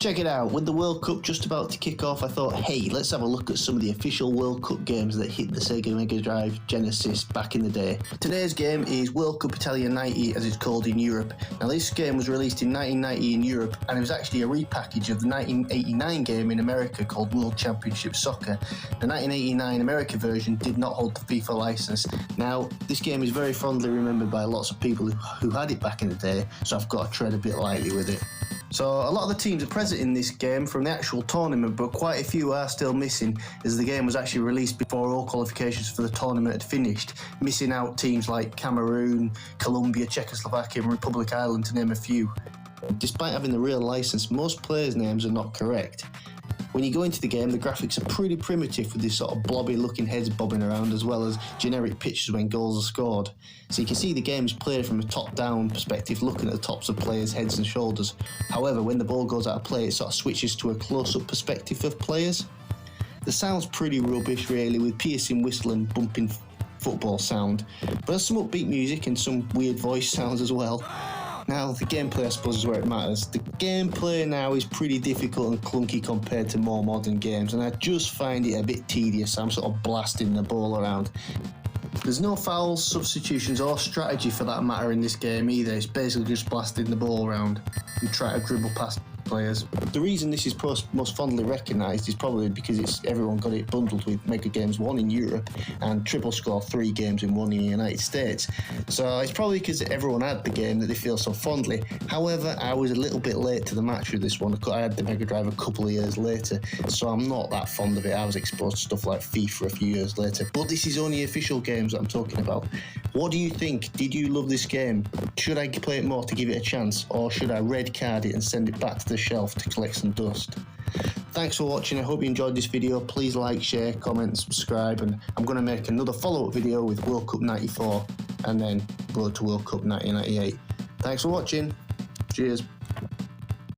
Check it out, with the World Cup just about to kick off, I thought, hey, let's have a look at some of the official World Cup games that hit the Sega MegaDrive Genesis back in the day. Today's game is World Cup Italia 90, as it's called in Europe. Now this game was released in 1990 in Europe, and it was actually a repackage of the 1989 game in America called World Championship Soccer. The 1989 America version did not hold the FIFA license. Now, this game is very fondly remembered by lots of people who had it back in the day, so I've got to tread a bit lightly with it. So a lot of the teams are present in this game from the actual tournament, but quite a few are still missing, as the game was actually released before all qualifications for the tournament had finished, missing out teams like Cameroon, Colombia, Czechoslovakia and Republic Ireland, to name a few. Despite having the real license, most players' names are not correct. When you go into the game, the graphics are pretty primitive, with this sort of blobby looking heads bobbing around, as well as generic pictures when goals are scored. So you can see the game is played from a top-down perspective, looking at the tops of players' heads and shoulders. However, when the ball goes out of play, it sort of switches to a close-up perspective of players. The sound's pretty rubbish really, with piercing whistle and bumping football sound, but there's some upbeat music and some weird voice sounds as well. Now, the gameplay, I suppose, is where it matters. The gameplay now is pretty difficult and clunky compared to more modern games, and I just find it a bit tedious. I'm sort of blasting the ball around. There's no fouls, substitutions or strategy for that matter in this game either. It's basically just blasting the ball around and try to dribble past players. The reason this is most fondly recognised is probably because everyone got it bundled with Mega Games 1 in Europe and Triple Score 3 games in 1 in the United States. So it's probably because everyone had the game that they feel so fondly. However, I was a little bit late to the match with this one. I had the Mega Drive a couple of years later, so I'm not that fond of it. I was exposed to stuff like FIFA a few years later. But this is only official games that I'm talking about. What do you think? Did you love this game? Should I play it more to give it a chance, or should I red card it and send it back to the shelf to collect some dust? Thanks for watching. I hope you enjoyed this video. Please like, share, comment and subscribe, and I'm going to make another follow-up video with World Cup 94 and then Road to World Cup 1998. Thanks for watching. Cheers.